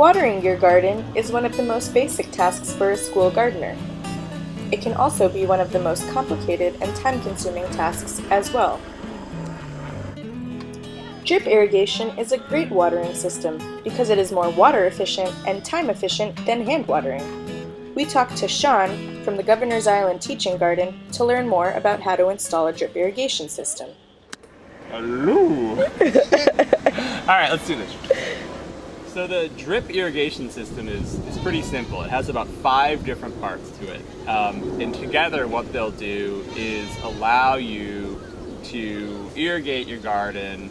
Watering your garden is one of the most basic tasks for a school gardener. It can also be one of the most complicated and time-consuming tasks as well. Drip irrigation is a great watering system because it is more water efficient and time efficient than hand watering. We talked to Sean from the Governor's Island Teaching Garden to learn more about how to install a drip irrigation system. Hello! Alright, let's do this. So the drip irrigation system is pretty simple. It has about 5 different parts to it. And together what they'll do is allow you to irrigate your garden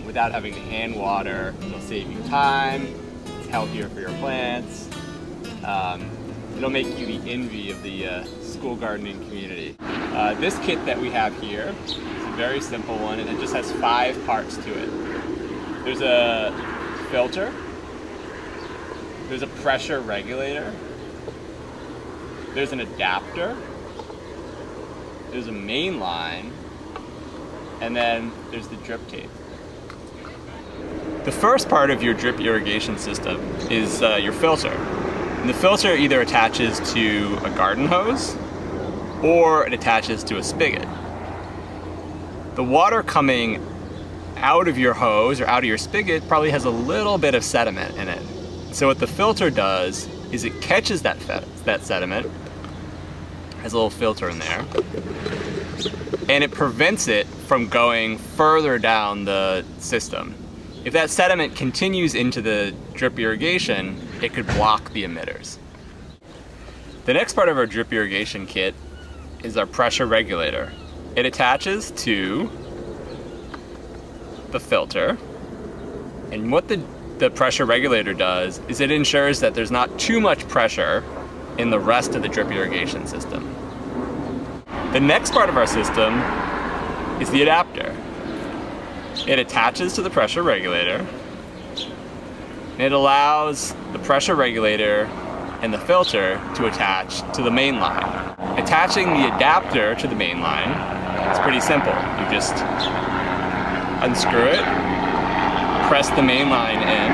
without having to hand water. It'll save you time, it's healthier for your plants. It'll make you the envy of the school gardening community. This kit that we have here is a very simple one, and it just has 5 parts to it. There's a filter, there's a pressure regulator, there's an adapter, there's a main line, and then there's the drip tape. The first part of your drip irrigation system is your filter. And the filter either attaches to a garden hose or it attaches to a spigot. The water coming out of your hose or out of your spigot probably has a little bit of sediment in it. So what the filter does is it catches that sediment, has a little filter in there, and it prevents it from going further down the system. If that sediment continues into the drip irrigation, it could block the emitters. The next part of our drip irrigation kit is our pressure regulator. It attaches to the filter, and what the pressure regulator does is it ensures that there's not too much pressure in the rest of the drip irrigation system. The next part of our system is the adapter. It attaches to the pressure regulator, and it allows the pressure regulator and the filter to attach to the main line. Attaching the adapter to the main line is pretty simple. You just unscrew it, press the main line in,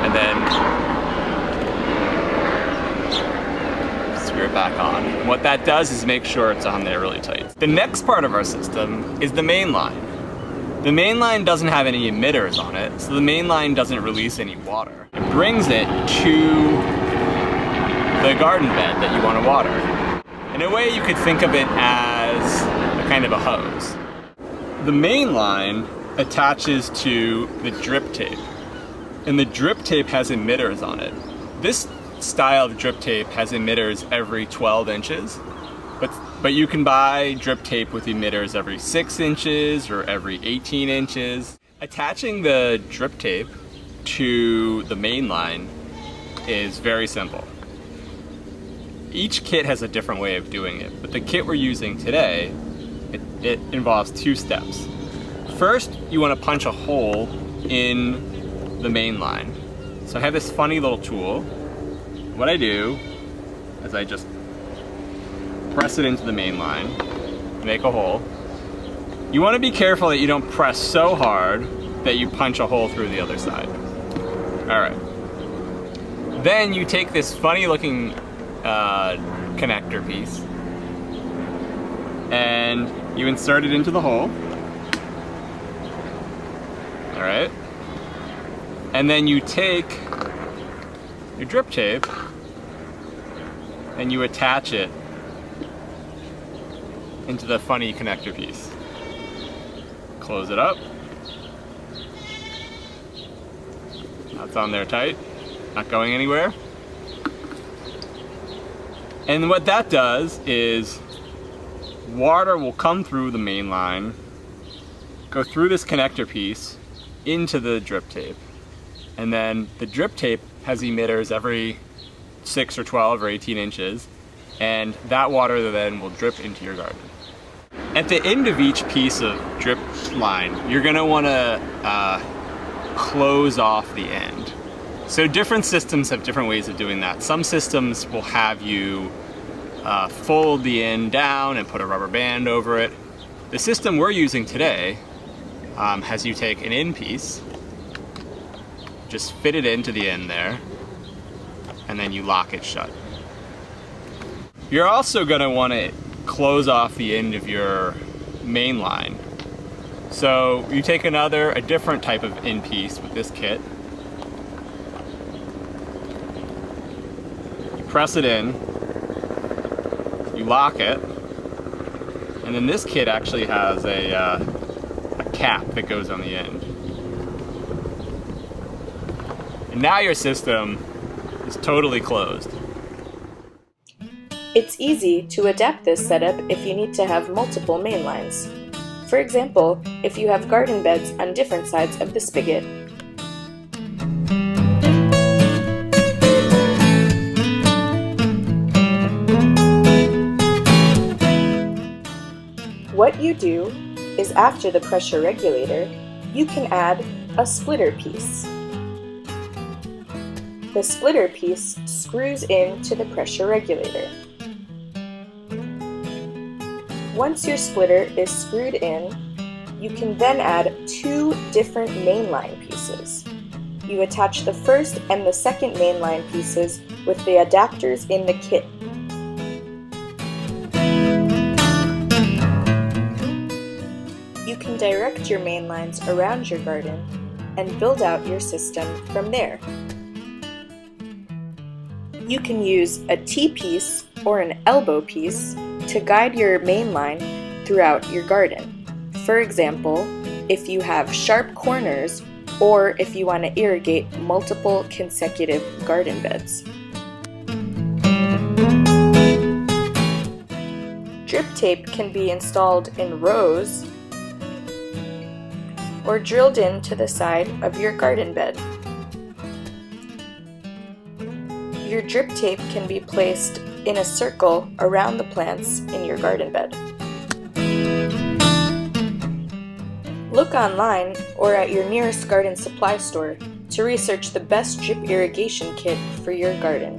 and then screw it back on. What that does is make sure it's on there really tight. The next part of our system is the main line. The main line doesn't have any emitters on it, so the main line doesn't release any water. It brings it to the garden bed that you want to water. In a way, you could think of it as a kind of a hose. The main line attaches to the drip tape, and the drip tape has emitters on it. This style of drip tape has emitters every 12 inches, but you can buy drip tape with emitters every 6 inches or every 18 inches. Attaching the drip tape to the main line is very simple. Each kit has a different way of doing it, but the kit we're using today, it involves 2 steps. First, you want to punch a hole in the main line. So I have this funny little tool. What I do is I just press it into the main line, make a hole. You want to be careful that you don't press so hard that you punch a hole through the other side. Alright. Then you take this funny looking connector piece and you insert it into the hole. Alright. And then you take your drip tape and you attach it into the funny connector piece. Close it up. That's on there tight, not going anywhere. And what that does is water will come through the main line, go through this connector piece into the drip tape. And then the drip tape has emitters every 6 or 12 or 18 inches, and that water then will drip into your garden. At the end of each piece of drip line, you're going to want to close off the end. So different systems have different ways of doing that. Some systems will have you fold the end down and put a rubber band over it. The system we're using today has you take an end piece just fit it into the end there, and then you lock it shut. You're also going to want to close off the end of your main line. So you take a different type of end piece with this kit. You press it in, you lock it, and then this kit actually has a cap that goes on the end. And now your system is totally closed. It's easy to adapt this setup if you need to have multiple main lines. For example, if you have garden beds on different sides of the spigot. What you do is after the pressure regulator, you can add a splitter piece. The splitter piece screws into the pressure regulator. Once your splitter is screwed in, you can then add 2 different mainline pieces. You attach the first and the second mainline pieces with the adapters in the kit. You can direct your main lines around your garden and build out your system from there. You can use a T-piece or an elbow piece to guide your main line throughout your garden. For example, if you have sharp corners or if you want to irrigate multiple consecutive garden beds. Drip tape can be installed in rows or drilled into the side of your garden bed. Your drip tape can be placed in a circle around the plants in your garden bed. Look online or at your nearest garden supply store to research the best drip irrigation kit for your garden.